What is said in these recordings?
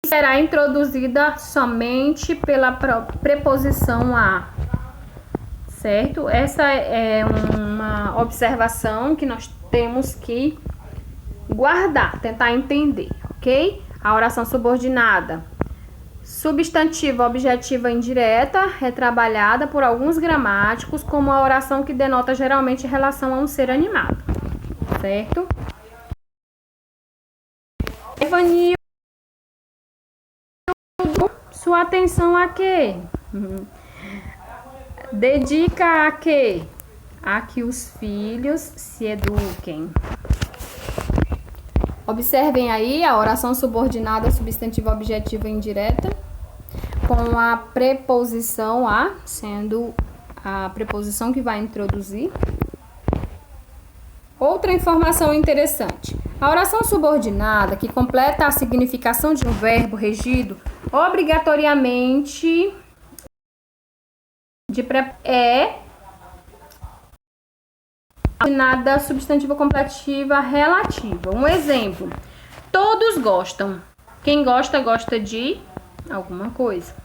será introduzida somente pela preposição a, certo? Essa é uma observação que nós temos que guardar, tentar entender, ok? A oração subordinada substantiva, objetiva indireta é trabalhada por alguns gramáticos como a oração que denota geralmente relação a um ser animado, certo? Evanildo, sua atenção a quê? Dedica a quê? A que os filhos se eduquem. Observem aí a oração subordinada substantiva objetiva indireta com a preposição a, sendo a preposição que vai introduzir. Outra informação interessante. A oração subordinada, que completa a significação de um verbo regido obrigatoriamente é subordinada substantiva completiva relativa. Um exemplo: todos gostam. Quem gosta, gosta de alguma coisa.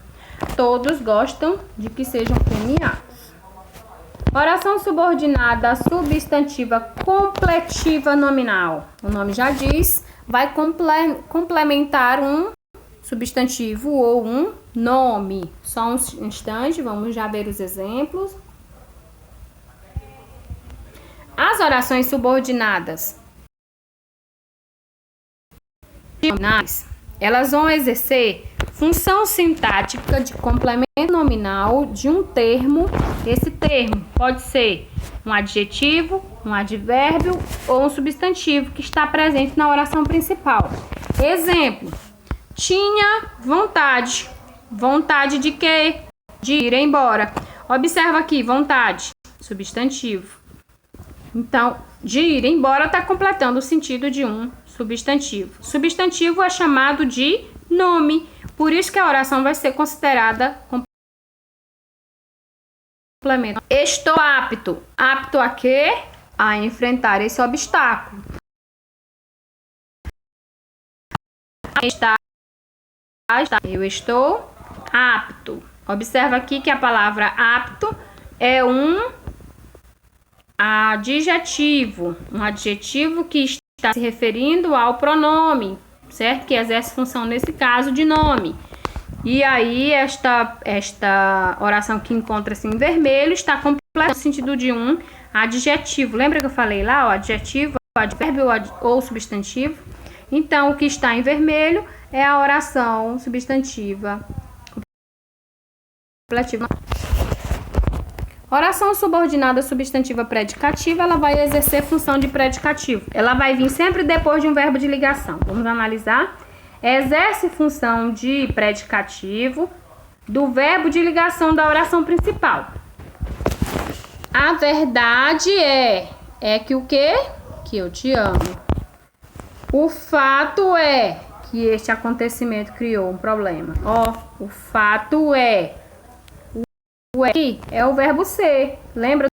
Todos gostam de que sejam premiados. Oração subordinada substantiva completiva nominal. O nome já diz, vai complementar um substantivo ou um nome. Só um instante, vamos já ver os exemplos. As orações subordinadas, elas vão exercer função sintática de complemento nominal de um termo. Esse termo pode ser um adjetivo, um advérbio ou um substantivo que está presente na oração principal. Exemplo: tinha vontade. Vontade de quê? De ir embora. Observa aqui, vontade, substantivo. Então, de ir embora está completando o sentido de um substantivo. Substantivo é chamado de nome, por isso que a oração vai ser considerada complemento. Estou apto. Apto a quê? A enfrentar esse obstáculo. Eu estou apto. Observa aqui que a palavra apto é um adjetivo que está se referindo ao pronome, certo? Que exerce função, nesse caso, de nome. E aí, esta oração que encontra-se em vermelho está completa no sentido de um adjetivo. Lembra que eu falei lá, o adjetivo, o advérbio ou substantivo? Então, o que está em vermelho é a oração substantiva completiva. Oração subordinada substantiva predicativa, ela vai exercer função de predicativo. Ela vai vir sempre depois de um verbo de ligação. Vamos analisar. Exerce função de predicativo do verbo de ligação da oração principal. A verdade é que o quê? Que eu te amo. O fato é que este acontecimento criou um problema. O fato é o verbo ser. Lembra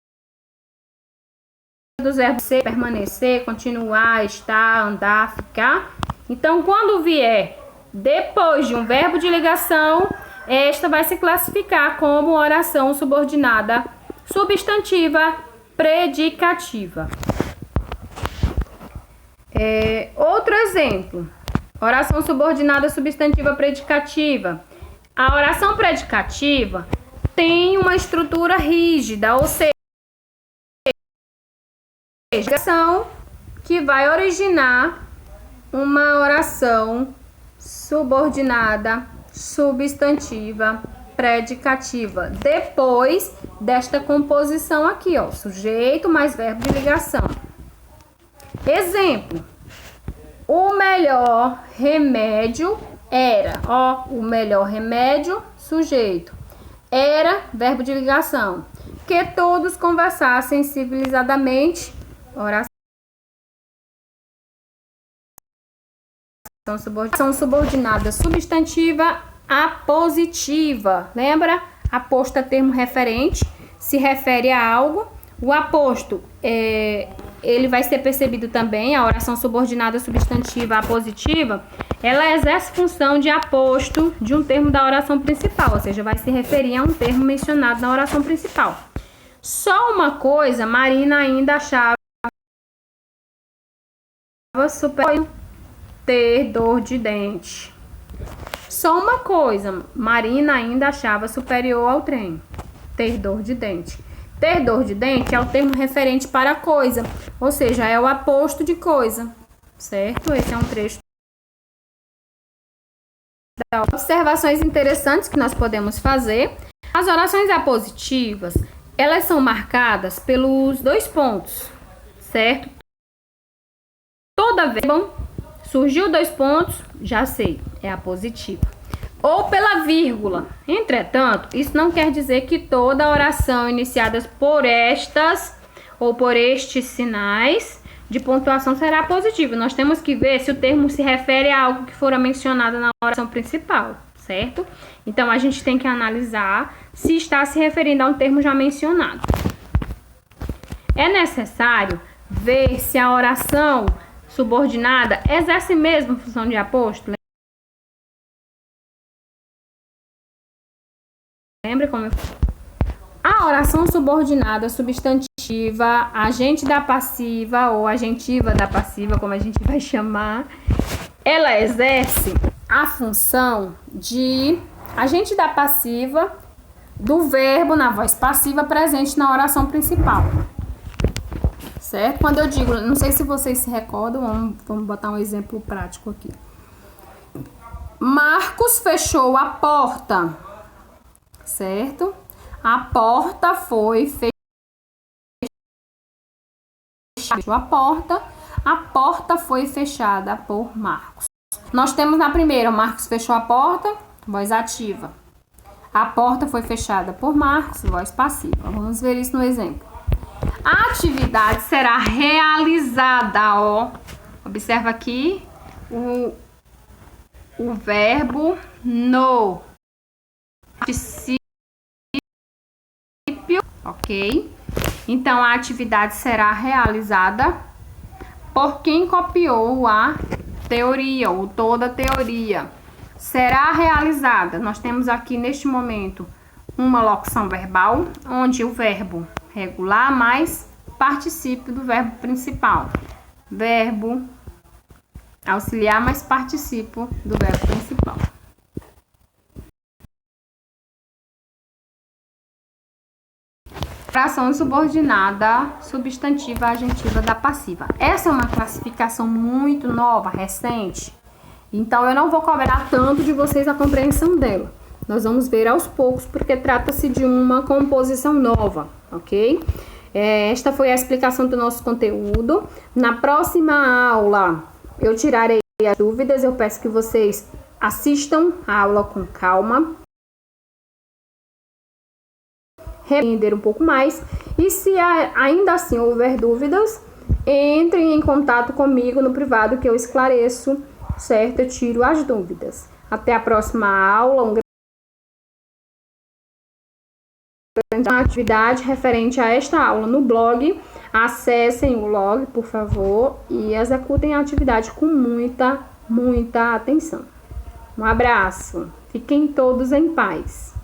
dos verbos ser, permanecer, continuar, estar, andar, ficar? Então, quando vier depois de um verbo de ligação, esta vai se classificar como oração subordinada substantiva predicativa. Outro exemplo. Oração subordinada substantiva predicativa. A oração predicativa tem uma estrutura rígida, ou seja, que vai originar uma oração subordinada substantiva predicativa. Depois desta composição aqui, sujeito mais verbo de ligação. Exemplo: o melhor remédio era. O melhor remédio, sujeito. Era, verbo de ligação. Que todos conversassem civilizadamente. Oração subordinada substantiva apositiva. Lembra? Aposto é termo referente, se refere a algo. O aposto ele vai ser percebido também, a oração subordinada substantiva apositiva, ela exerce função de aposto de um termo da oração principal, ou seja, vai se referir a um termo mencionado na oração principal. Só uma coisa, Marina ainda achava superior ter dor de dente. Só uma coisa, Marina ainda achava superior ao trem, ter dor de dente. Ter dor de dente é o termo referente para coisa, ou seja, é o aposto de coisa, certo? Esse é um trecho. Observações interessantes que nós podemos fazer. As orações apositivas, elas são marcadas pelos 2 pontos, certo? Toda vez surgiu 2 pontos, já sei, é apositiva. Ou pela vírgula. Entretanto, isso não quer dizer que toda oração iniciada por estas ou por estes sinais de pontuação será positiva. Nós temos que ver se o termo se refere a algo que fora mencionado na oração principal, certo? Então, a gente tem que analisar se está se referindo a um termo já mencionado. É necessário ver se a oração subordinada exerce mesmo função de aposto. Lembra como a oração subordinada substantiva, agente da passiva ou agentiva da passiva, como a gente vai chamar, ela exerce a função de agente da passiva do verbo na voz passiva presente na oração principal. Certo? Quando eu digo, não sei se vocês se recordam, vamos botar um exemplo prático aqui. Marcos fechou a porta. Certo? A porta foi fechada. Fechou a porta foi fechada por Marcos. Nós temos na primeira, Marcos fechou a porta, voz ativa. A porta foi fechada por Marcos, voz passiva. Vamos ver isso no exemplo. A atividade será realizada, ó. Observa aqui o verbo no particípio, ok? Então, a atividade será realizada por quem copiou a teoria ou toda a teoria. Será realizada. Nós temos aqui, neste momento, uma locução verbal, onde o verbo regular mais particípio do verbo principal. Verbo auxiliar mais particípio do verbo principal. Fração subordinada, substantiva, agentiva da passiva. Essa é uma classificação muito nova, recente. Então, eu não vou cobrar tanto de vocês a compreensão dela. Nós vamos ver aos poucos, porque trata-se de uma composição nova, ok? Esta foi a explicação do nosso conteúdo. Na próxima aula, eu tirarei as dúvidas. Eu peço que vocês assistam a aula com calma, repreender um pouco mais. E se ainda assim houver dúvidas, entrem em contato comigo no privado que eu esclareço, certo? Eu tiro as dúvidas. Até a próxima aula. Uma atividade referente a esta aula no blog. Acessem o blog, por favor, e executem a atividade com muita atenção. Um abraço. Fiquem todos em paz.